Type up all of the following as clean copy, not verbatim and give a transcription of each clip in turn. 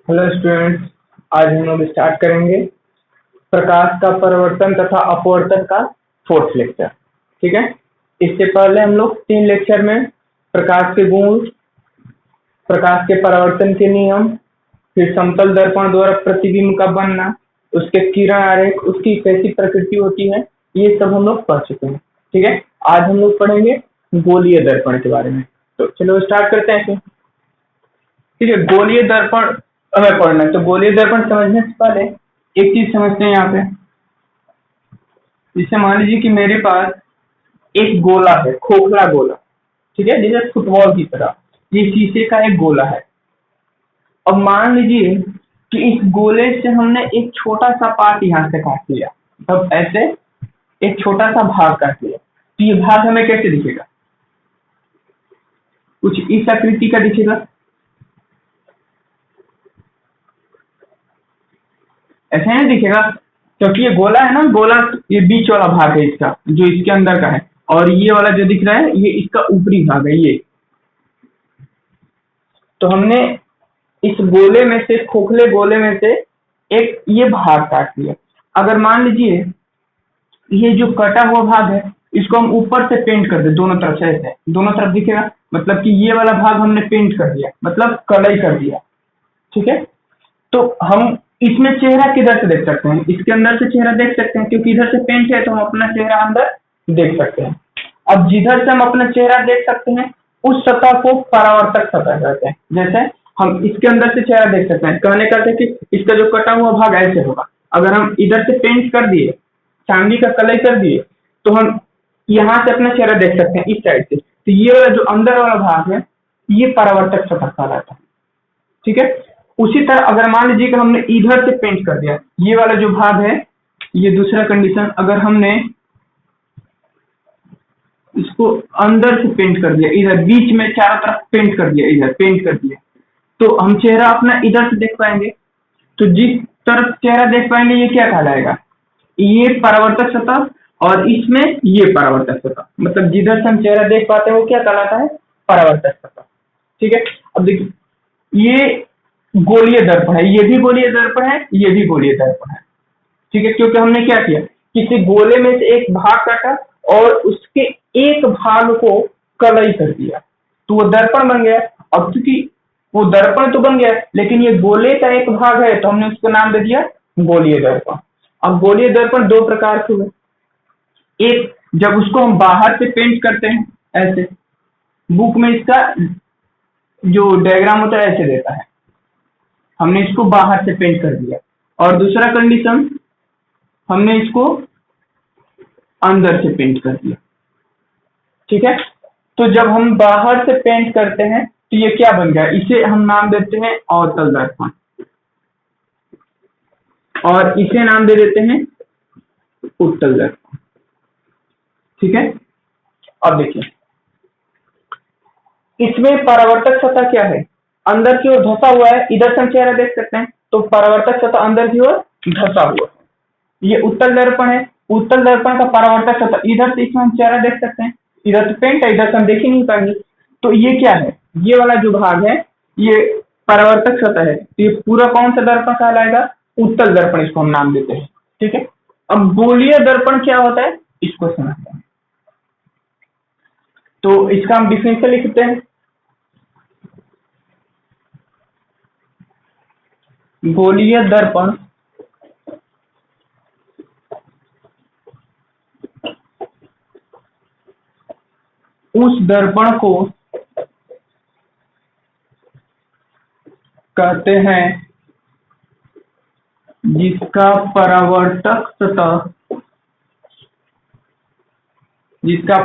Hello students. आज हम लोग स्टार्ट करेंगे प्रकाश का परावर्तन तथा अपवर्तन का फोर्थ लेक्चर। ठीक है। इससे पहले हम लोग 3 लेक्चर में प्रकाश के गुण, प्रकाश के परावर्तन के नियम, फिर समतल दर्पण द्वारा प्रतिबिंब का बनना, उसके किरण आरेख, उसकी कैसी प्रकृति होती है, ये सब हम लोग पढ़ चुके हैं। ठीक है। आज हम लोग पढ़ेंगे गोलीय दर्पण के बारे में। तो चलो स्टार्ट करते हैं फिर। ठीक है। गोलीय दर्पण हमें पढ़ना है, तो गोलीय दर्पण समझने से पहले एक चीज समझते हैं यहाँ पे। जैसे मान लीजिए कि मेरे पास एक गोला है, खोखला गोला। ठीक है। जैसे फुटबॉल की तरह ये शीशे का एक गोला है। अब मान लीजिए कि इस गोले से हमने एक छोटा सा पार्ट यहाँ से काट लिया, तब ऐसे एक छोटा सा भाग काट लिया, तो ये भाग हमें कैसे दिखेगा? कुछ इस आकृति का दिखेगा। ऐसे नहीं दिखेगा, क्योंकि ये गोला है ना, गोला ये बीच वाला भाग है इसका, जो इसके अंदर का है, और ये वाला जो दिख रहा है ये इसका ऊपरी भाग है ये। तो हमने इस गोले में से, खोखले गोले में से एक ये भाग काट लिया। अगर मान लीजिए ये जो कटा हुआ भाग है इसको हम ऊपर से पेंट कर दे, दोनों तरफ से, ऐसे दोनों तरफ दिखेगा, मतलब कि ये वाला भाग हमने पेंट कर दिया, मतलब कलर कर दिया। ठीक है। तो हम इसमें चेहरा किधर से देख सकते हैं? इसके अंदर से चेहरा देख सकते हैं, क्योंकि इधर से पेंट है तो हम अपना चेहरा अंदर देख सकते हैं। अब जिधर से हम अपना चेहरा देख सकते हैं उस सतह को परावर्तक सतह कहते हैं। जैसे हम इसके अंदर से चेहरा देख सकते हैं, कहने का है कि इसका जो कटा हुआ भाग ऐसे होगा। अगर हम इधर से पेंट कर दिए, चांदी का कलर कर दिए, तो हम यहाँ से अपना चेहरा देख सकते हैं इस साइड से। तो ये वाला जो अंदर वाला भाग है ये परावर्तक सतह कहलाता है। ठीक है। उसी तरह अगर मान लीजिए कि हमने इधर से पेंट कर दिया, ये वाला जो भाग है, ये दूसरा कंडीशन, अगर हमने इसको अंदर से पेंट कर दिया, इधर बीच में चारों तरफ पेंट कर दिया, इधर पेंट कर दिया, तो हम चेहरा अपना इधर से देख पाएंगे। तो जिस तरफ चेहरा देख पाएंगे ये क्या कहलाएगा? ये परावर्तक सतह, और इसमें ये परावर्तक सतह, मतलब जिधर से हम चेहरा देख पाते हैं वो क्या कहलाता है? परावर्तक सतह। ठीक है। अब देखिए ये गोलीय दर्पण है, ये भी गोलीय दर्पण है, ये भी गोलीय दर्पण है। ठीक है। क्योंकि हमने क्या किया, किसी गोले में से एक भाग काटा और उसके एक भाग को कलई कर दिया, तो वो दर्पण बन गया। अब क्योंकि वो दर्पण तो बन गया, लेकिन ये गोले का एक भाग है तो हमने उसको नाम दे दिया गोलीय दर्पण। अब गोलीय दर्पण दो प्रकार के हुए। एक, जब उसको हम बाहर से पेंट करते हैं, ऐसे बुक में इसका जो डायग्राम होता है ऐसे देता है, हमने इसको बाहर से पेंट कर दिया। और दूसरा कंडीशन, हमने इसको अंदर से पेंट कर दिया। ठीक है। तो जब हम बाहर से पेंट करते हैं तो ये क्या बन गया? इसे हम नाम देते हैं अवतल दर्पण, और इसे नाम दे देते हैं उत्तल दर्पण। ठीक है। अब देखिए इसमें परावर्तक सतह क्या है? अंदर की ओर धंसा हुआ है, इधर से हम चेहरा देख सकते हैं, तो परावर्तक सतह अंदर की ओर धंसा हुआ है। ये उत्तल दर्पण है। उत्तल दर्पण का परावर्तक सतह इधर से, इसमें हम चेहरा देख सकते हैं, इधर से पेंट है, इधर से हम देख ही नहीं पाएंगे। तो ये क्या है? ये वाला जो भाग है ये परावर्तक सतह है। तो ये पूरा कौन सा दर्पण कहलाएगा? उत्तल दर्पण, इसको हम नाम देते हैं। ठीक है। अब गोलीय दर्पण क्या होता है इसको समझते हैं। तो इसका हम डिफिनेशन लिखते हैं। गोलीय दर्पण उस दर्पण को कहते हैं जिसका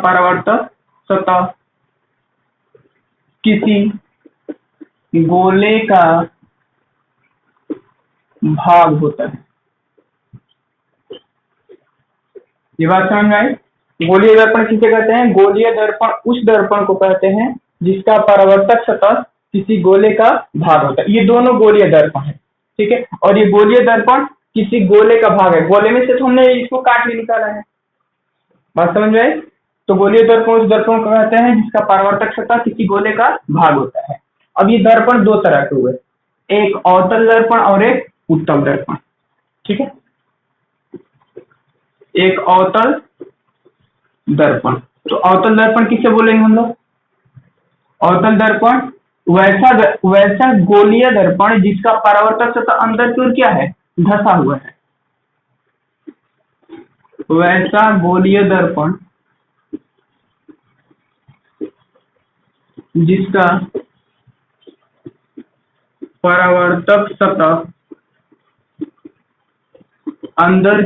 परावर्तक सतह किसी गोले का भाग होता है। ये बात समझ में आई? गोलीय दर्पण किसे कहते हैं? गोलीय दर्पण उस दर्पण को कहते हैं जिसका परावर्तक सतह किसी गोले का भाग होता है। ये दोनों गोलीय दर्पण है। ठीक है। और ये गोलीय दर्पण किसी गोले का भाग है, गोले में से तो हमने इसको काट के निकाला है। बात समझ में आई? तो गोलीय दर्पण उस दर्पण को कहते हैं जिसका परावर्तक सतह किसी गोले का भाग होता है। अब ये दर्पण दो तरह के हुए। एक अवतल दर्पण और एक उत्तल दर्पण। ठीक है, एक अवतल दर्पण। तो अवतल दर्पण किसे बोलेंगे हम लोग? अवतल दर्पण वैसा गोलीय दर्पण जिसका परावर्तक सतह अंदर की ओर क्या है, धंसा हुआ है। वैसा गोलीय दर्पण जिसका परावर्तक सतह अंदर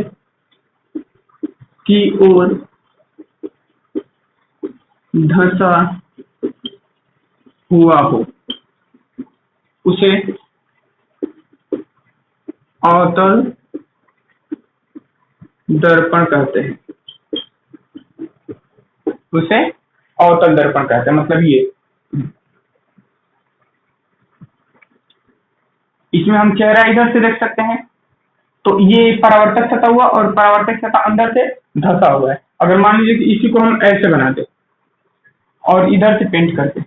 की ओर धंसा हुआ हो, उसे अवतल दर्पण कहते हैं। उसे अवतल दर्पण कहते हैं। मतलब ये इसमें हम चेहरा इधर से देख सकते हैं, तो ये परावर्तक सतह हुआ और परावर्तक सतह अंदर से धंसा हुआ है। अगर मान लीजिए कि इसी को हम ऐसे बनाते और इधर से पेंट करते,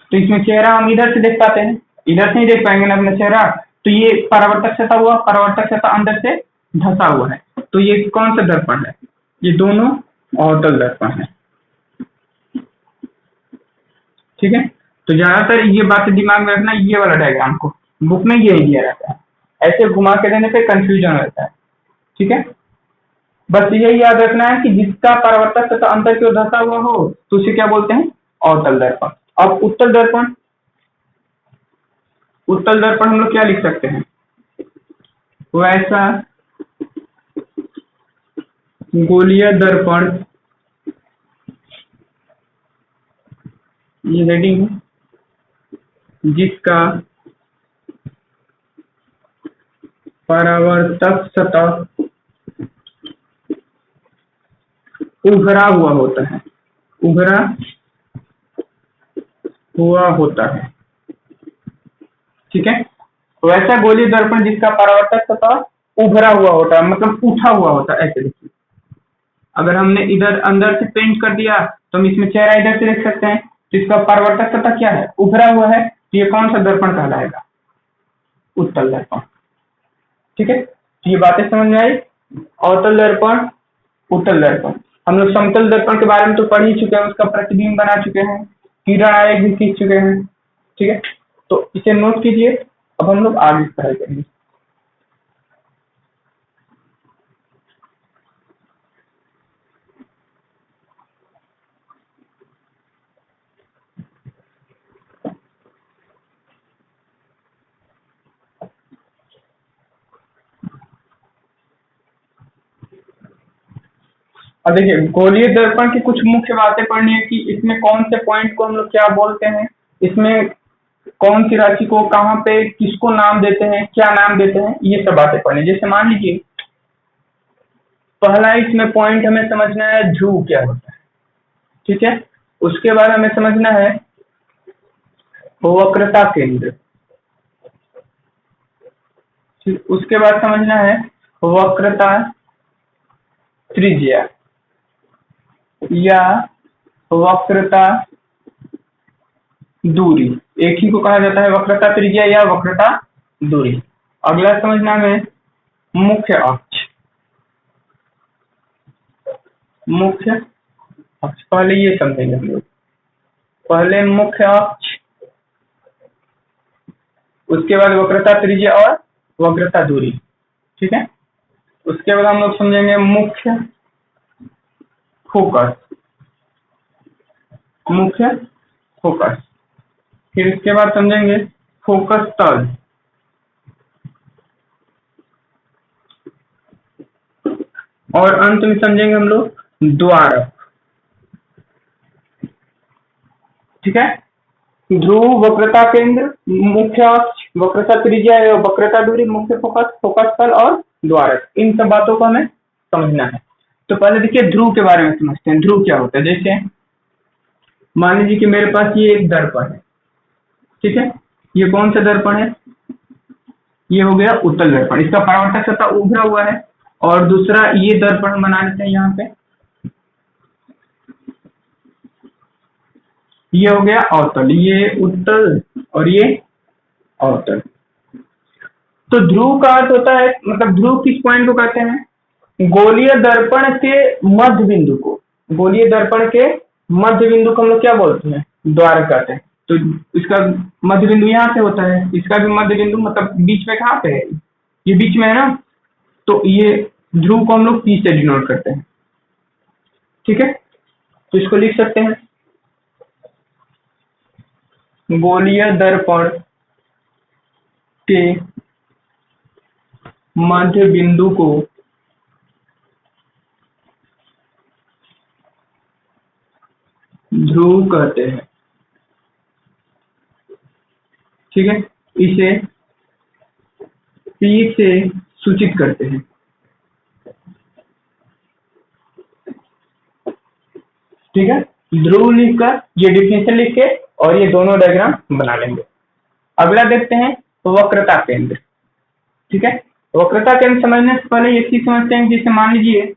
तो इसमें चेहरा हम इधर से देख पाते हैं, इधर से नहीं देख पाएंगे ना अपना चेहरा। तो ये परावर्तक सतह हुआ, परावर्तक सतह अंदर से धंसा हुआ है। तो ये कौन सा दर्पण है? ये दोनों अवतल दर्पण है। ठीक है, तो ज्यादातर ये बातें दिमाग में रखना, ये वाला डायग्राम को बुक में यही दिया रहता है, ऐसे घुमा के देने पे कंफ्यूजन रहता है। ठीक है, बस यही याद रखना है कि जिसका परावर्तक सतह अंदर की ओर धंसा हुआ हो तो उसे क्या बोलते हैं? अवतल दर्पण। अब उत्तल दर्पण, उत्तल दर्पण हम लोग क्या लिख सकते हैं? वैसा गोलीय दर्पण, ये हेडिंग है, जिसका परावर्तक सतह उभरा हुआ होता है, उभरा हुआ होता है। ठीक है, वैसा गोलीय दर्पण जिसका परावर्तक सतह उभरा हुआ होता है, मतलब उठा हुआ होता है। ऐसे देखिए, अगर हमने इधर अंदर से पेंट कर दिया तो हम इसमें चेहरा इधर से देख सकते हैं, तो इसका परावर्तक सतह क्या है? उभरा हुआ है। तो ये कौन सा दर्पण कहलाएगा? उत्तल दर्पण। ठीक है, तो ये बातें समझ में आई? अवतल दर्पण, उत्तल दर्पण। हम लोग समतल दर्पण के बारे में तो पढ़ ही चुके हैं, उसका प्रतिबिंब बना चुके हैं, किरण आरेख भी सीख चुके हैं। ठीक है, तो इसे नोट कीजिए। अब हम लोग आगे पढ़ाई करेंगे। अब देखिए, गोलीय दर्पण की कुछ मुख्य बातें पढ़नी है कि इसमें कौन से पॉइंट को हम लोग क्या बोलते हैं, इसमें कौन सी राशि को कहाँ पे किसको नाम देते हैं, क्या नाम देते हैं, ये सब बातें पढ़नी। जैसे मान लीजिए पहला इसमें पॉइंट हमें समझना है ध्रुव क्या होता है। ठीक है, उसके बाद हमें समझना है वक्रता केंद्र। ठीक, उसके बाद समझना है वक्रता त्रिज्या या वक्रता दूरी। एक ही को कहा जाता है वक्रता त्रिज्या या वक्रता दूरी। अगला समझना है मुख्य अक्ष। मुख्य अक्ष पहले ये समझेंगे हम लोग, पहले मुख्य अक्ष, उसके बाद वक्रता त्रिज्या और वक्रता दूरी। ठीक है, उसके बाद हम लोग समझेंगे मुख्य फोकस, मुख्य फोकस। फिर इसके बाद समझेंगे फोकस तल, और अंत में समझेंगे हम लोग द्वारक। ठीक है, ध्रुव, वक्रता केंद्र, मुख्य अक्ष, वक्रता त्रिज्या या वक्रता दूरी, मुख्य फोकस, फोकस तल और द्वारक, इन सब बातों को हमें समझना है। तो पहले देखिए ध्रुव के बारे में समझते हैं। ध्रुव क्या होता है? जैसे मान लीजिए कि मेरे पास ये एक दर्पण है। ठीक है, ये कौन सा दर्पण है? ये हो गया उत्तल दर्पण, इसका परावर्तक सतह उभरा हुआ है। और दूसरा ये दर्पण बना लेते हैं यहाँ पे, ये हो गया अवतल, ये उत्तल और ये अवतल। तो ध्रुव का अर्थ होता है, मतलब ध्रुव किस पॉइंट को कहते हैं? गोलीय दर्पण के मध्य बिंदु को, गोलीय दर्पण के मध्य बिंदु को हम लोग क्या बोलते हैं? द्वारक कहते हैं। तो इसका मध्य बिंदु यहाँ से होता है, इसका भी मध्य बिंदु मतलब बीच में कहाँ पे है? ये बीच में है ना। तो ये ध्रुव को हम लोग P से डिनोट करते हैं, ठीक है। तो इसको लिख सकते हैं, गोलीय दर्पण के मध्य बिंदु को ध्रुव कहते हैं, ठीक है। इसे P से सूचित करते हैं, ठीक है। ध्रुव लिखकर ये डिफिनेशन लिख के और ये दोनों डायग्राम बना लेंगे। अगला देखते हैं वक्रता केंद्र, ठीक है। वक्रता केंद्र समझने से पहले एक चीज समझते हैं, जैसे मान लीजिए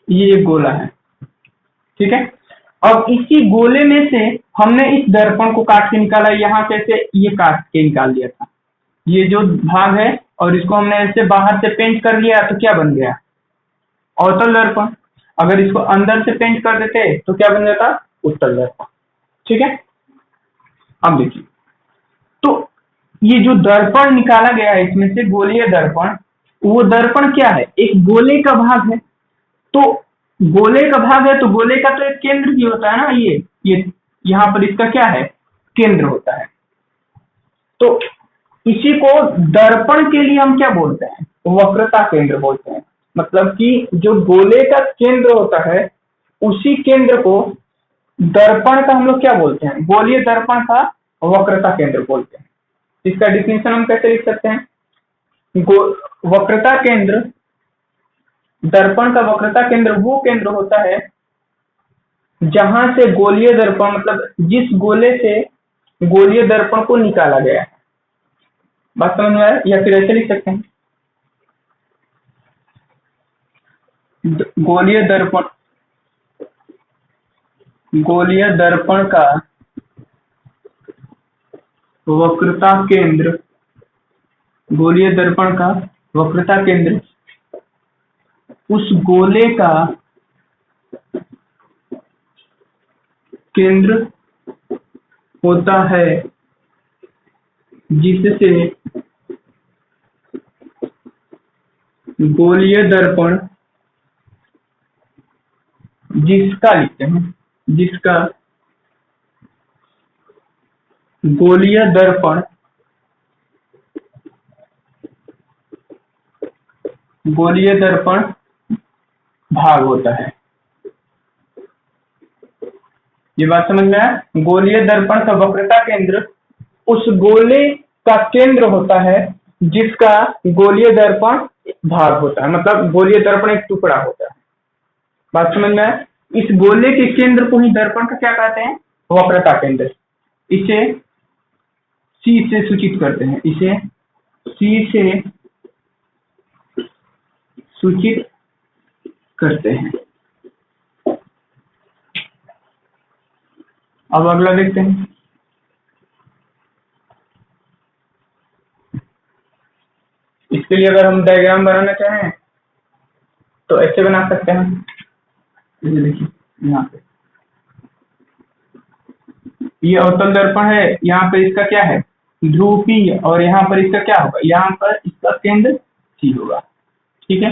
ये एक गोला है, ठीक है। अब इसी गोले में से हमने इस दर्पण को काट के निकाला, यहाँ से ऐसे ये काट के निकाल दिया था, ये जो भाग है, और इसको हमने ऐसे बाहर से पेंट कर लिया तो क्या बन गया? अवतल दर्पण। अगर इसको अंदर से पेंट कर देते तो क्या बन जाता? उत्तल दर्पण, ठीक है। अब देखिए, तो ये जो दर्पण निकाला गया है इसमें से गोलीय दर्पण, वो दर्पण क्या है? एक गोले का भाग है। तो गोले का भाग है तो गोले का तो एक केंद्र भी होता है ना, ये यहाँ पर इसका क्या है? केंद्र होता है। तो इसी को दर्पण के लिए हम क्या बोलते हैं? वक्रता केंद्र बोलते हैं। मतलब कि जो गोले का केंद्र होता है उसी केंद्र को दर्पण का हम लोग क्या बोलते हैं? गोलीय दर्पण का वक्रता केंद्र बोलते हैं। इसका डिफिनेशन हम कैसे लिख सकते हैं? वक्रता केंद्र, दर्पण का वक्रता केंद्र वो केंद्र होता है जहां से गोलीय दर्पण, मतलब जिस गोले से गोलीय दर्पण को निकाला गया है। बात समझ में आया? या फिर ऐसे लिख सकते हैं, गोलीय दर्पण, गोलीय दर्पण का वक्रता केंद्र, गोलीय दर्पण का वक्रता केंद्र उस गोले का केंद्र होता है जिससे गोलीय दर्पण, जिसका लिखते हैं, जिसका गोलीय दर्पण, गोलीय दर्पण भाग होता है। ये बात समझ में आया? गोलीय दर्पण का वक्रता केंद्र उस गोले का केंद्र होता है जिसका गोलीय दर्पण भाग होता है, मतलब गोलीय दर्पण एक टुकड़ा होता है। बात समझ में आया? इस गोले के केंद्र को ही दर्पण का क्या कहते हैं? वक्रता केंद्र। इसे C से सूचित करते हैं, इसे C से सूचित करते हैं। अब अगला देखते हैं, इसके लिए अगर हम डायग्राम बनाना चाहें तो ऐसे बना सकते हैं। ये देखिए, यहाँ पे ये अवतल दर्पण है, यहाँ पे इसका क्या है? ध्रुव P, और यहाँ पर इसका क्या होगा? यहाँ पर इसका केंद्र C होगा, ठीक है।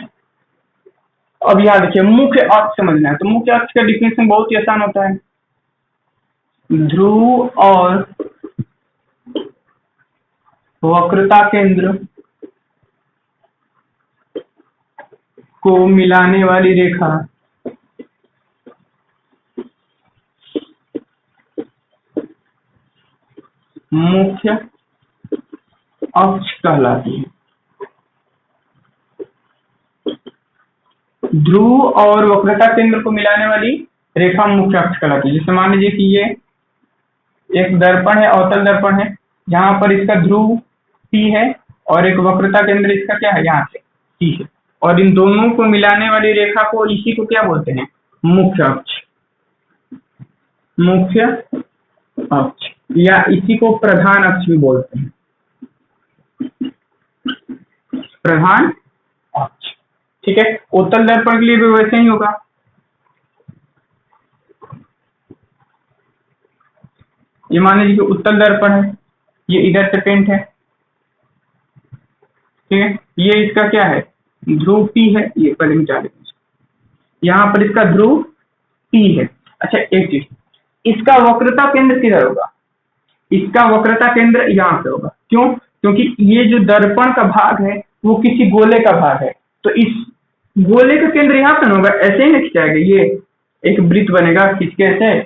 अब यहाँ देखिए, मुख्य अक्ष समझना है, तो मुख्य अक्ष का डिफिनेशन बहुत ही आसान होता है। ध्रुव और वक्रता केंद्र को मिलाने वाली रेखा मुख्य अक्ष कहलाती है। ध्रुव और वक्रता केंद्र को मिलाने वाली रेखा मुख्य अक्ष कहलाती है। जैसे मान लीजिए कि ये एक दर्पण है, अवतल दर्पण है, जहां पर इसका ध्रुव P है और एक वक्रता केंद्र इसका क्या है? यहाँ से C है, और इन दोनों को मिलाने वाली रेखा को, इसी को क्या बोलते हैं? मुख्य अक्ष, मुख्य अक्ष। या इसी को प्रधान अक्ष भी बोलते हैं, प्रधान अक्ष। ठीक है, उत्तल दर्पण के लिए भी वैसे ही होगा। ये मान लीजिए कि उत्तल दर्पण है, ये इधर से पेंट है। ठीक है, ये इसका क्या है, ध्रुव P है। ये पहले मिटा देते हैं, यहाँ पर इसका ध्रुव P है। अच्छा एक चीज, इसका वक्रता केंद्र किधर होगा, इसका वक्रता केंद्र यहाँ पे होगा। क्यों, क्योंकि ये जो दर्पण का भाग है वो किसी गोले का भाग है, तो इस गोले का केंद्र यहाँ पे होगा। ऐसे ही ना खिंचाएगा, ये एक वृत्त बनेगा खींच के ऐसे,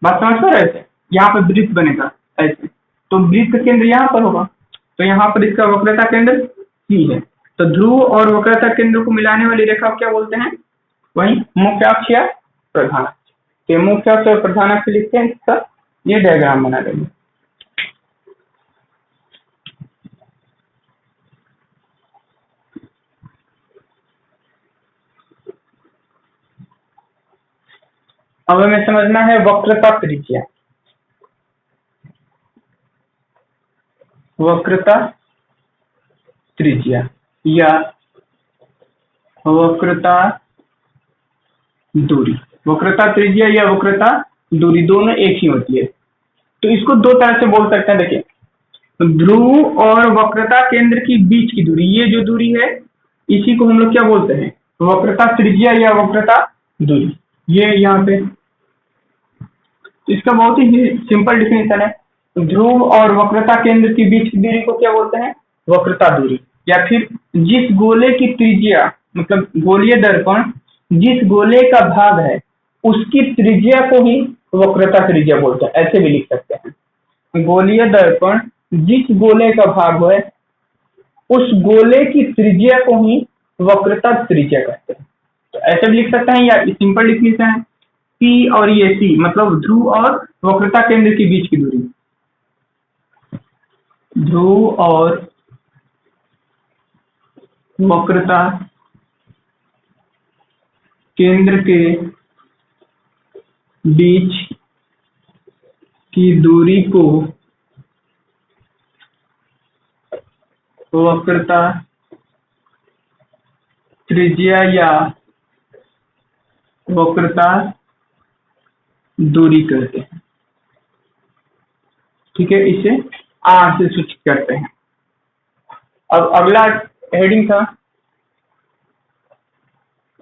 बात समझ पा रहे हैं, यहाँ पे वृत्त बनेगा ऐसे, तो वृत्त का केंद्र यहाँ पर होगा। तो यहाँ पर इसका वक्रता केंद्र P है। तो ध्रुव और वक्रता केंद्र को मिलाने वाली रेखा को क्या बोलते हैं, वही मुख्य अक्ष या प्रधान अक्ष। तो मुख्य अक्ष और प्रधान अक्ष लिखते हैं, इसका ये डायग्राम बना देंगे। अब हमें समझना है वक्रता त्रिज्या। वक्रता त्रिज्या या वक्रता दूरी, वक्रता त्रिज्या या वक्रता दूरी दोनों एक ही होती है। तो इसको दो तरह से बोल सकते हैं। देखिए, ध्रुव और वक्रता केंद्र की बीच की दूरी, ये जो दूरी है इसी को हम लोग क्या बोलते हैं, वक्रता त्रिज्या या वक्रता दूरी। ये यहाँ पे इसका बहुत ही सिंपल डिफिनेशन है। ध्रुव और वक्रता केंद्र के बीच की दूरी को क्या बोलते हैं, वक्रता दूरी। या फिर जिस गोले की त्रिज्या, मतलब गोलीय दर्पण जिस गोले का भाग है उसकी त्रिज्या को ही वक्रता त्रिज्या बोलते हैं, ऐसे भी लिख सकते हैं। गोलीय दर्पण जिस गोले का भाग है उस गोले की त्रिज्या को ही वक्रता त्रिज्या कहते हैं, तो ऐसे भी लिख सकते हैं। या सिंपल डिफिनेशन है, P और ये C मतलब ध्रुव और वक्रता केंद्र के बीच की दूरी, ध्रुव और वक्रता केंद्र के बीच की दूरी को वक्रता त्रिज्या या वक्रता दूरी कहते हैं। ठीक है, इसे R से सूचित करते हैं। अब अगला हेडिंग था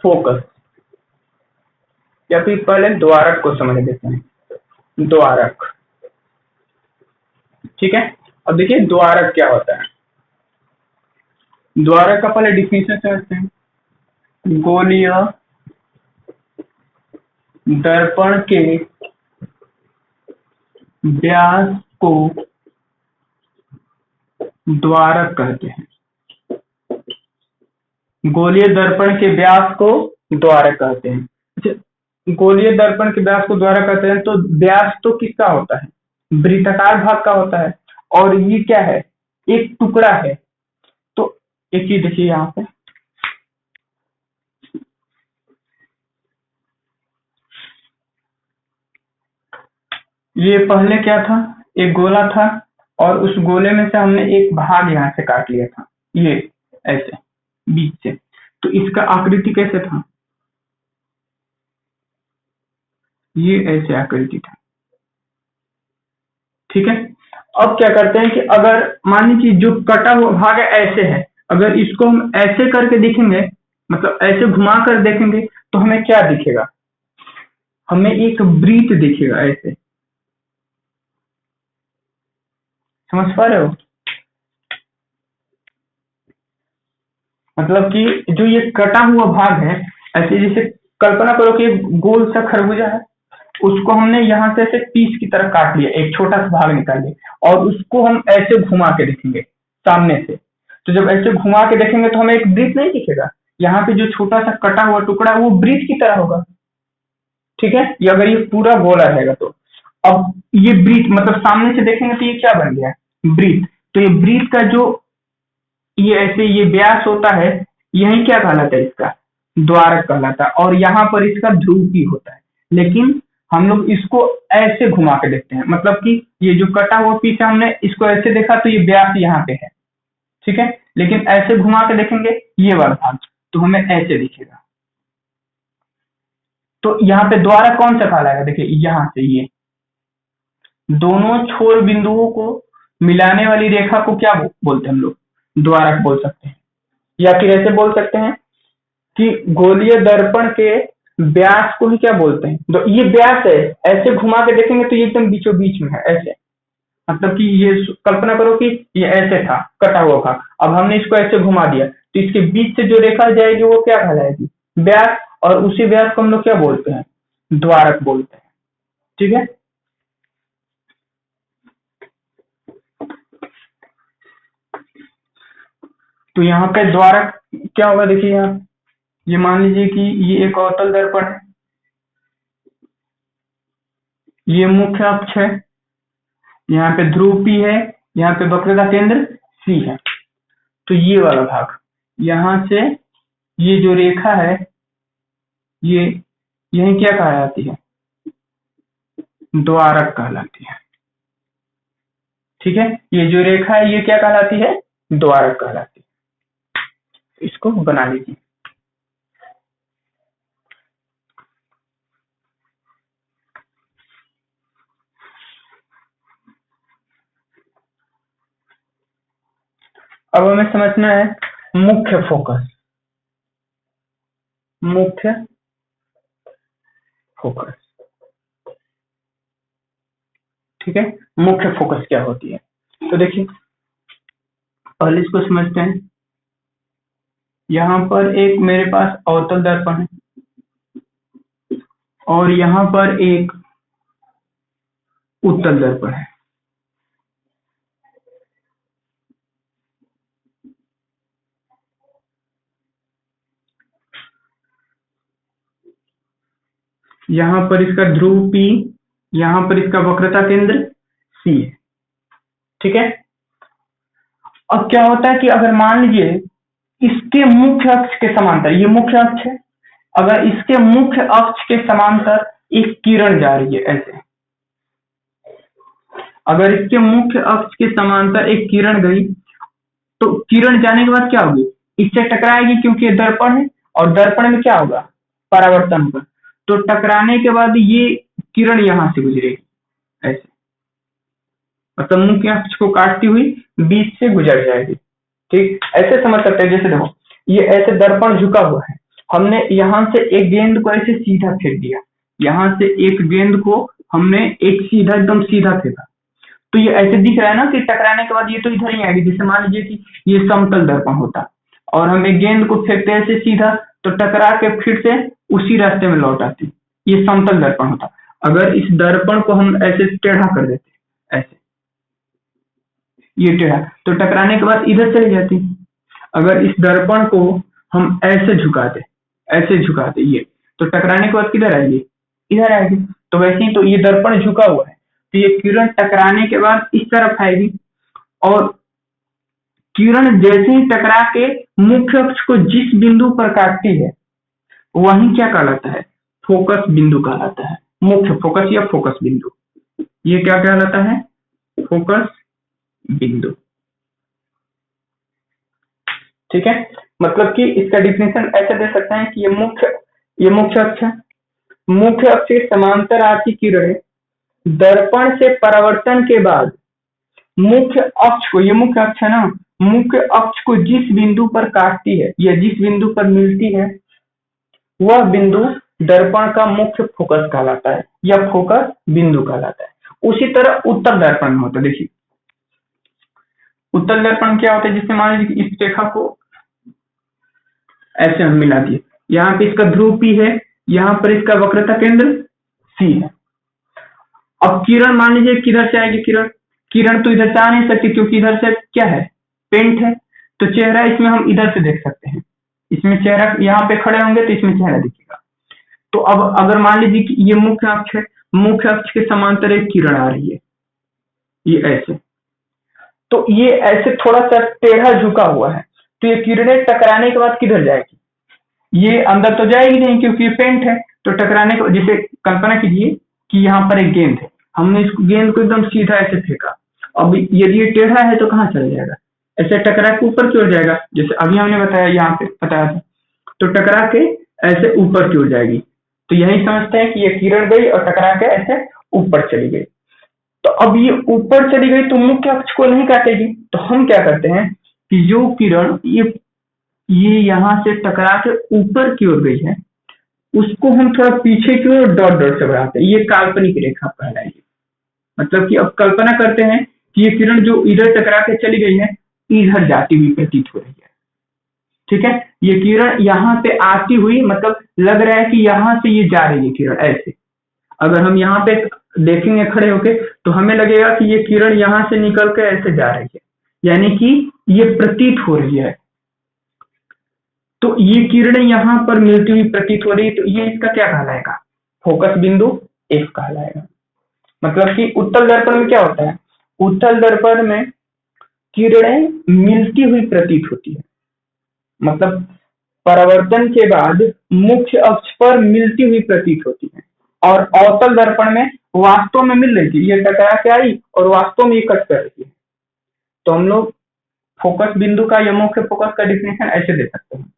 फोकस, या फिर पहले द्वारक को समझ लेते हैं, द्वारक। ठीक है, अब देखिए द्वारक क्या होता है। द्वारक का पहले डिफिनेशन समझते हैं। गोलीय दर्पण के व्यास को द्वारक कहते हैं। गोलीय दर्पण के व्यास को द्वारक कहते हैं। अच्छा, गोलीय दर्पण के व्यास को द्वारक कहते हैं, तो व्यास तो किसका होता है, वृत्ताकार भाग का होता है, और ये क्या है, एक टुकड़ा है। तो एक चीज देखिए यहाँ पे, ये पहले क्या था, एक गोला था और उस गोले में से हमने एक भाग यहाँ से काट लिया था, ये ऐसे बीच से। तो इसका आकृति कैसे था, ये ऐसे आकृति था। ठीक है, अब क्या करते हैं कि अगर मान लीजिए जो कटा हुआ भाग है ऐसे है, अगर इसको हम ऐसे करके देखेंगे, मतलब ऐसे घुमा कर देखेंगे, तो हमें क्या दिखेगा, हमें एक वृत्त दिखेगा ऐसे। समझ पा रहे हो, मतलब कि जो ये कटा हुआ भाग है, ऐसे जैसे कल्पना करो कि गोल सा खरबूजा है, उसको हमने यहाँ से ऐसे पीस की तरह काट लिया, एक छोटा सा भाग निकाल लिया, और उसको हम ऐसे घुमा के देखेंगे सामने से। तो जब ऐसे घुमा के देखेंगे तो हमें एक वृत्त नहीं दिखेगा, यहाँ पे जो छोटा सा कटा हुआ टुकड़ा वो वृत्त की तरह होगा। ठीक है, ये अगर ये पूरा गोला रहेगा तो। अब ये वृत्त मतलब सामने से देखेंगे तो ये क्या बन गया, वृत्त। तो ये वृत्त का जो ये ऐसे ये व्यास होता है, यही क्या कहलाता है, इसका द्वारक कहलाता है, और यहाँ पर इसका ध्रुव भी होता है। लेकिन हम लोग इसको ऐसे घुमा के देखते हैं, मतलब कि ये जो कटा हुआ पीस है हमने इसको ऐसे देखा तो ये व्यास यहाँ पे है, ठीक है। लेकिन ऐसे घुमा के देखेंगे ये वाला भाग तो हमें ऐसे दिखेगा। तो यहाँ पे द्वारा कौन सा कहलाएगा, देखिए यहाँ से ये दोनों छोर बिंदुओं को मिलाने वाली रेखा को क्या बोलते हैं हम लोग, द्वारक बोल सकते हैं। या फिर ऐसे बोल सकते हैं कि गोलीय दर्पण के व्यास को ही क्या बोलते हैं, तो ये व्यास है, ऐसे घुमा के देखेंगे तो ये एकदम बीचों बीच में है ऐसे, मतलब कि ये कल्पना करो कि ये ऐसे था कटा हुआ था, अब हमने इसको ऐसे घुमा दिया तो इसके बीच से जो रेखा जाएगी वो क्या कहलाएगी, व्यास, और उसी व्यास को हम लोग क्या बोलते हैं, द्वारक बोलते हैं, ठीक है। तो यहाँ पे द्वारक क्या होगा, देखिए यहाँ ये मान लीजिए कि ये एक अवतल दर्पण है, ये मुख्य अक्ष है, यहाँ पे ध्रुव P है, यहाँ पे वक्रता केंद्र C है। तो ये वाला भाग यहाँ से ये जो रेखा है ये यही क्या कहलाती है, द्वारक कहलाती है, ठीक है। ये जो रेखा है ये क्या कहलाती है, द्वारक कहलाती है। इसको बना लीजिए। अब हमें समझना है मुख्य फोकस, मुख्य फोकस, ठीक है। मुख्य फोकस क्या होती है, तो देखिए पहले इसको समझते हैं। यहाँ पर एक मेरे पास अवतल दर्पण है और यहाँ पर एक उत्तल दर्पण है। यहाँ पर इसका ध्रुव P, यहाँ पर इसका वक्रता केंद्र C है, ठीक है। अब क्या होता है कि अगर मान लीजिए इसके मुख्य अक्ष के समांतर, ये मुख्य अक्ष है, अगर इसके मुख्य अक्ष के समांतर एक किरण जा रही है ऐसे, अगर इसके मुख्य अक्ष के समांतर एक किरण गई तो किरण जाने के बाद क्या होगी, इससे टकराएगी क्योंकि ये दर्पण है और दर्पण में क्या होगा, परावर्तन होगा। तो टकराने के बाद ये किरण यहां से गुजरेगी ऐसे, मतलब मुख्य अक्ष को काटती हुई बीच से गुजर जाएगी, ठीक। ऐसे समझ सकते हैं, जैसे देखो ये ऐसे दर्पण झुका हुआ है, हमने यहाँ से एक गेंद को ऐसे सीधा फेंक दिया, यहाँ से एक गेंद को हमने एक सीधा एकदम सीधा फेंका, तो ये ऐसे दिख रहा है ना कि टकराने के बाद ये तो इधर ही आएगी। जैसे मान लीजिए कि ये समतल दर्पण होता और हम एक गेंद को फेंकते हैं ऐसे सीधा तो टकरा के फिर से उसी रास्ते में लौट आती, ये समतल दर्पण होता। अगर इस दर्पण को हम ऐसे टेढ़ा कर देते ऐसे, ये टेढ़ा, तो टकराने के बाद इधर चली जाती। अगर इस दर्पण को हम ऐसे झुका दे, ऐसे झुका दे ये, तो टकराने के बाद किधर आएगी, इधर आएगी। तो वैसे ही तो ये दर्पण झुका हुआ है तो ये किरण टकराने के बाद इस तरफ आएगी और किरण जैसे ही टकरा के मुख्य अक्ष को जिस बिंदु पर काटती है वही क्या कहलाता है, फोकस बिंदु कहलाता है। मुख्य फोकस या फोकस बिंदु, ये क्या कहलाता है, फोकस बिंदु, ठीक है। मतलब कि इसका डिफिनेशन ऐसे दे सकते हैं कि ये मुख्य अक्ष है, मुख्य अक्ष के समांतर आती किरणें दर्पण से परावर्तन के बाद मुख्य अक्ष को, ये मुख्य अक्ष है ना, मुख्य अक्ष को जिस बिंदु पर काटती है या जिस बिंदु पर मिलती है वह बिंदु दर्पण का मुख्य फोकस कहलाता है या फोकस बिंदु कहलाता है। उसी तरह उत्तल दर्पण में होता है। देखिए उत्तल दर्पण क्या होता है, जिससे मान लीजिए इस रेखा को ऐसे हम मिला दिए, यहाँ पे इसका ध्रुव P है, यहाँ पर इसका वक्रता केंद्र C है। अब किरण मान लीजिए किधर से आएगी, किरण तो इधर से आ नहीं सकती क्योंकि इधर से क्या है, पेंट है, तो चेहरा इसमें हम इधर से देख सकते हैं, इसमें चेहरा यहाँ पे खड़े होंगे तो इसमें चेहरा दिखेगा। तो अब अगर मान लीजिए कि ये मुख्य अक्ष है, मुख्य अक्ष के समांतर एक किरण आ रही है ये ऐसे, तो ये ऐसे थोड़ा सा टेढ़ा झुका हुआ है, तो ये किरणें टकराने के बाद किधर जाएगी, ये अंदर तो जाएगी नहीं क्योंकि ये पेंट है, तो टकराने को, जैसे कल्पना कीजिए कि यहाँ पर एक गेंद है, हमने इस गेंद को एकदम सीधा ऐसे फेंका। अब यदि ये टेढ़ा है तो कहाँ चला जाएगा? ऐसे टकरा के ऊपर की ओर जाएगा, जैसे अभी हमने बताया, यहाँ पे बताया था। तो टकरा के ऐसे ऊपर की ओर जाएगी। तो यही समझते हैं कि ये किरण गई और टकरा के ऐसे ऊपर चली गई। तो अब ये ऊपर चली गई तो मुख्य अक्ष को नहीं काटेगी। तो हम क्या करते हैं कि जो किरण ये यहाँ से टकरा के ऊपर की ओर गई है, उसको हम थोड़ा पीछे की ओर डॉट डॉट से बढ़ाते हैं। ये काल्पनिक रेखा कहलाएगी। मतलब कि अब कल्पना करते हैं कि ये किरण जो इधर टकरा के चली गई है, इधर जाती हुई प्रतीत हो रही है। ठीक है, ये किरण यहाँ पे आती हुई, मतलब लग रहा है कि यहाँ से ये जा रही है किरण ऐसे। अगर हम यहाँ पे देखेंगे खड़े होके तो हमें लगेगा कि ये किरण यहाँ से निकल के ऐसे जा रही है, यानी कि ये प्रतीत हो रही है। तो ये किरणें यहाँ पर मिलती हुई प्रतीत हो रही है, तो ये इसका क्या कहलाएगा? फोकस बिंदु F कहलाएगा। मतलब कि उत्तल दर्पण में क्या होता है? उत्तल दर्पण में किरणें मिलती हुई प्रतीत होती है। मतलब परावर्तन के बाद मुख्य अक्ष पर मिलती हुई प्रतीत होती है। और अवतल दर्पण में वास्तव में मिल रही थी, ये टकरा के आई और वास्तव में ये कट कर रही है। तो हम लोग फोकस बिंदु का या मुख्य फोकस का डिफिनेशन ऐसे दे सकते हैं।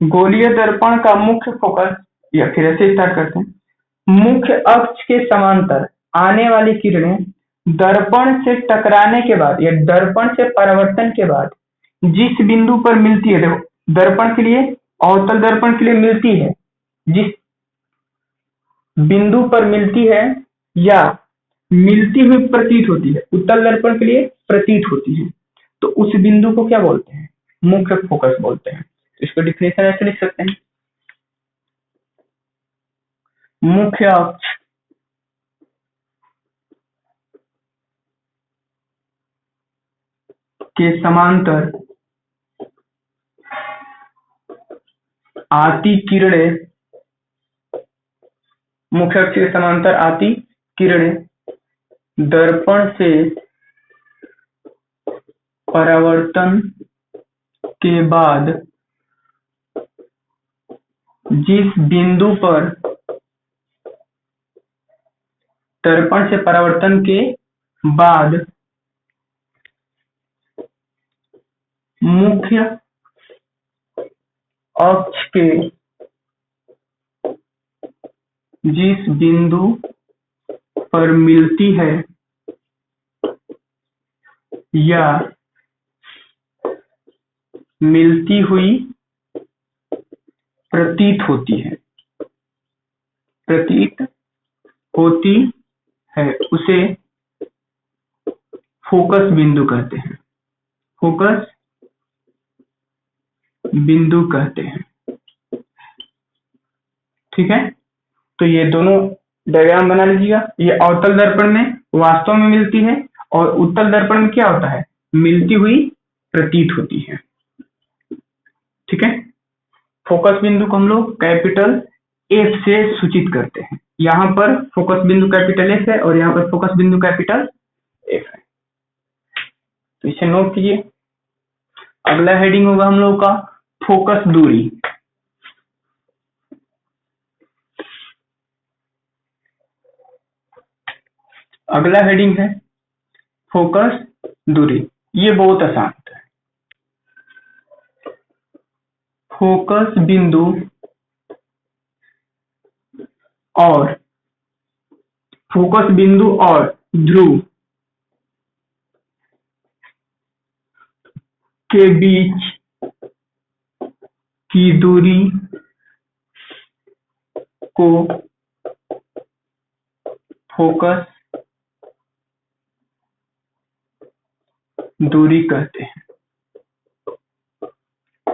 गोलीय दर्पण का मुख्य फोकस, या फिर ऐसे स्टार्ट करते हैं, मुख्य अक्ष के समांतर आने वाली किरणें दर्पण से टकराने के बाद या दर्पण से परावर्तन के बाद जिस बिंदु पर मिलती है, देखो दर्पण के लिए, अवतल दर्पण के लिए मिलती है, जिस बिंदु पर मिलती है या मिलती हुई प्रतीत होती है, उत्तल दर्पण के लिए प्रतीत होती है, तो उस बिंदु को क्या बोलते हैं? मुख्य फोकस बोलते हैं। इसको डिफिनेशन ऐसे लिख सकते हैं, मुख्य अक्ष के समांतर आती किरणें, मुख्य अक्ष के समांतर आती किरणें दर्पण से परावर्तन के बाद जिस बिंदु पर, दर्पण से परावर्तन के बाद मुख्य अक्ष के जिस बिंदु पर मिलती है या मिलती हुई प्रतीत होती है, उसे फोकस बिंदु कहते हैं। फोकस बिंदु कहते हैं। ठीक है, तो ये दोनों डायग्राम बना लीजिएगा। ये अवतल दर्पण में वास्तव में मिलती है और उत्तल दर्पण में क्या होता है? मिलती हुई प्रतीत होती है। ठीक है, फोकस बिंदु को हम लोग कैपिटल F से सूचित करते हैं। यहाँ पर फोकस बिंदु कैपिटल F है और यहाँ पर फोकस बिंदु कैपिटल F है। तो इसे नोट कीजिए। अगला हेडिंग होगा हम लोग का फोकस दूरी। अगला हेडिंग है फोकस दूरी। ये बहुत आसान है। फोकस बिंदु और ध्रुव के बीच की दूरी को फोकस दूरी कहते हैं।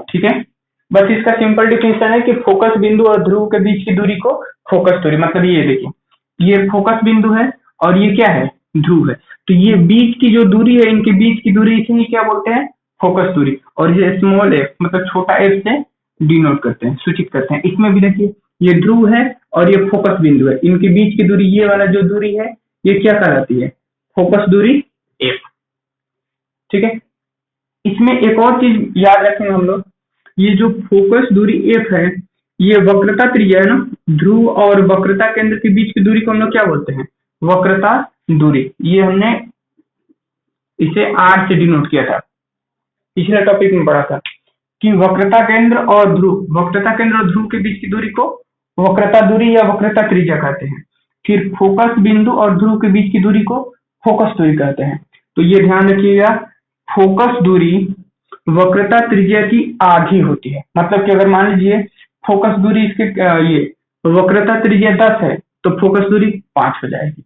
ठीक है, बस इसका सिंपल डिफिनेशन है कि फोकस बिंदु और ध्रुव के बीच की दूरी को फोकस दूरी, मतलब ये देखिए, ये फोकस बिंदु है और ये क्या है? ध्रुव है। तो ये बीच की जो दूरी है, इनके बीच की दूरी, इसे क्या बोलते हैं? फोकस दूरी। और ये स्मॉल f, मतलब छोटा f से डिनोट करते हैं, सूचित करते हैं। इसमें भी देखिए, ये ध्रुव है और ये फोकस बिंदु है, इनके बीच की दूरी, ये वाला जो दूरी है, ये क्या कहलाती है? फोकस दूरी f। ठीक है, इसमें एक और चीज याद रखेंगे हम लोग, ये जो फोकस दूरी f है, ये वक्रता त्रिज्या है ना, ध्रुव और वक्रता केंद्र के बीच की दूरी को हम लोग क्या बोलते हैं? वक्रता दूरी। ये हमने इसे आर से डिनोट किया था, पिछले टॉपिक में पढ़ा था कि वक्रता केंद्र और ध्रुव के बीच की दूरी को वक्रता दूरी या वक्रता त्रिज्या कहते हैं। फिर फोकस बिंदु और ध्रुव के बीच की दूरी को फोकस दूरी कहते हैं। तो ये ध्यान रखिएगा, फोकस दूरी वक्रता त्रिज्या की आधी होती है। मतलब कि अगर मान लीजिए फोकस दूरी इसके ये वक्रता त्रिज्या 10 है तो फोकस दूरी 5 हो जाएगी।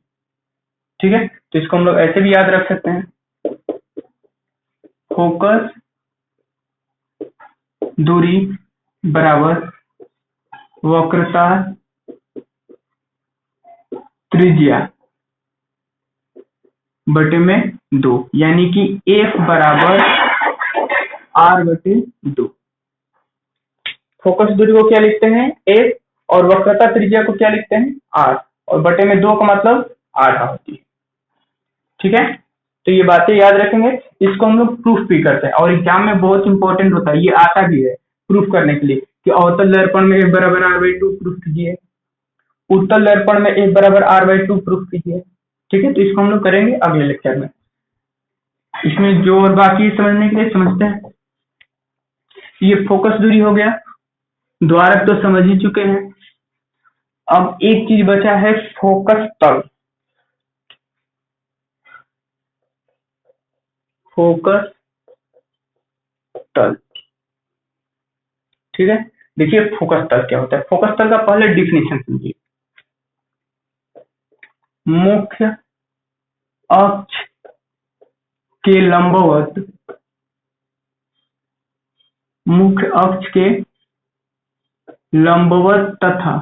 ठीक है, तो इसको हम लोग ऐसे भी याद रख सकते हैं, फोकस दूरी बराबर वक्रता त्रिज्या बटे में 2, यानी कि F बराबर R बटे 2। फोकस दूरी को क्या लिखते हैं? F, और वक्रता त्रिज्या को क्या लिखते हैं? R, और बटे में 2 का मतलब आधा होती है। ठीक है, तो ये बातें याद रखेंगे। इसको हम लोग प्रूफ भी करते हैं और एग्जाम में बहुत इंपॉर्टेंट होता है, ये आता भी है प्रूफ करने के लिए कि अवतल दर्पण में F बराबर R/2 प्रूफ कीजिए, उत्तल दर्पण में F बराबर R/2 प्रूफ कीजिए। ठीक है, तो इसको हम लोग करेंगे अगले लेक्चर में। इसमें जो और बाकी समझने के लिए समझते हैं। ये फोकस दूरी हो गया, द्वारक तो समझ ही चुके हैं। अब एक चीज बचा है, फोकस तल। फोकस तल, ठीक है। देखिए फोकस तल क्या होता है। फोकस तल का पहले डिफिनेशन समझिए। मुख्य अक्ष के लंबवत, मुख्य अक्ष के लंबवत तथा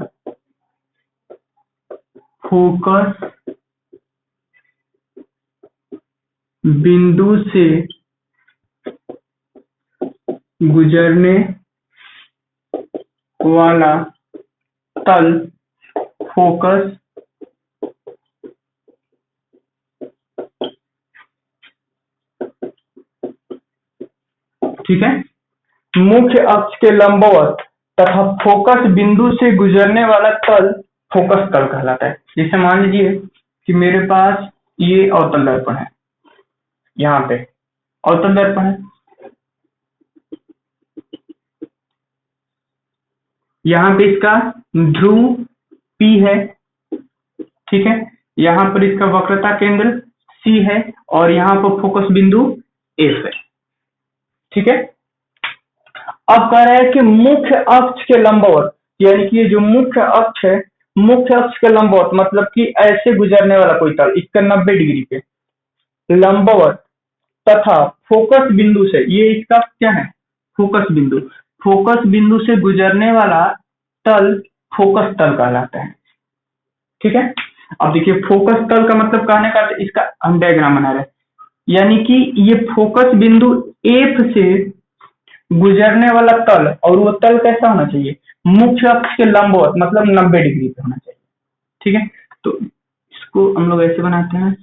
फोकस बिंदु से गुजरने वाला तल फोकस ठीक है। मुख्य अक्ष के लंबवत तथा फोकस बिंदु से गुजरने वाला तल फोकस तल कहलाता है। जैसे मान लीजिए कि मेरे पास ये अवतल दर्पण है, यहाँ पे अवतल दर्पण है, यहाँ पे इसका ध्रुव P है, ठीक है। यहाँ पर इसका वक्रता केंद्र C है और यहाँ पर फोकस बिंदु F है, ठीक है। अब कह रहा है कि मुख्य अक्ष के लंबवत, यानी कि ये जो मुख्य अक्ष है, मुख्य अक्ष के लंबवत मतलब कि ऐसे गुजरने वाला कोई तल, इसका 90 डिग्री पे लंबवत तथा फोकस बिंदु से, ये इसका क्या है? फोकस बिंदु, फोकस बिंदु से गुजरने वाला तल फोकस तल कहलाता है, ठीक है। अब देखिए फोकस तल का मतलब कहने का, इसका हम डायग्राम बना रहे हैं, यानी कि ये फोकस बिंदु F से गुजरने वाला तल, और वो तल कैसा होना चाहिए? मुख्य अक्ष के लंबवत मतलब 90 डिग्री पे होना चाहिए, ठीक है। तो इसको हम लोग ऐसे बनाते हैं,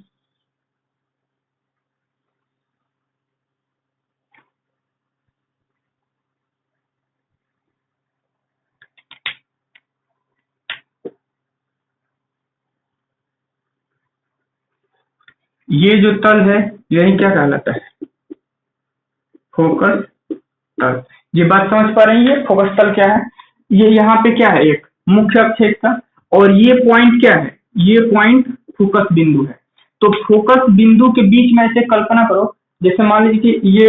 ये जो तल है यही क्या कहलाता है? फोकस तल। ये बात समझ पा रही है? फोकस तल क्या है? ये यहाँ पे क्या है? एक मुख्य अक्ष है इसका, और ये पॉइंट क्या है? ये पॉइंट फोकस बिंदु है। तो फोकस बिंदु के बीच में ऐसे कल्पना करो, जैसे मान लीजिए कि ये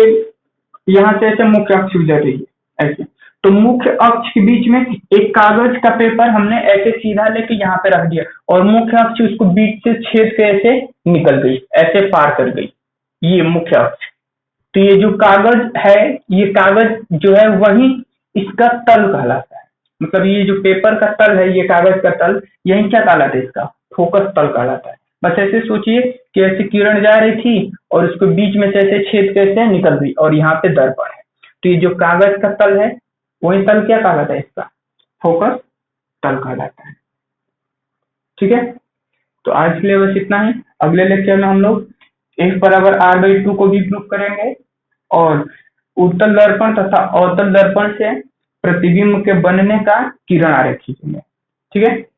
यहाँ से ऐसे मुख्य अक्ष गुजर रही है ऐसे, तो मुख्य अक्ष के बीच में एक कागज का पेपर हमने ऐसे सीधा लेके यहाँ पे रख दिया, और मुख्य अक्ष उसको बीच से छेद के ऐसे निकल गई, ऐसे पार कर गई, ये मुख्य अक्ष। तो ये जो कागज है, ये कागज जो है वही इसका तल कहलाता है। मतलब ये जो पेपर का तल है, ये कागज का तल, यही क्या कहलाता है? इसका फोकस तल कहलाता है। बस ऐसे सोचिए कि ऐसे किरण जा रही थी और उसको बीच में से ऐसे छेद कैसे निकल गई, और यहाँ पे दर्पण है, तो ये जो कागज का तल है वही तल क्या कहलाता है? इसका फोकस तल कहलाता है, ठीक है। तो आज के लिए बस इतना ही। अगले लेक्चर में हम लोग F बराबर R/2 को भी प्रूफ करेंगे, और उत्तल दर्पण तथा अवतल दर्पण से प्रतिबिंब के बनने का किरण आरेख खींचेंगे। ठीक है।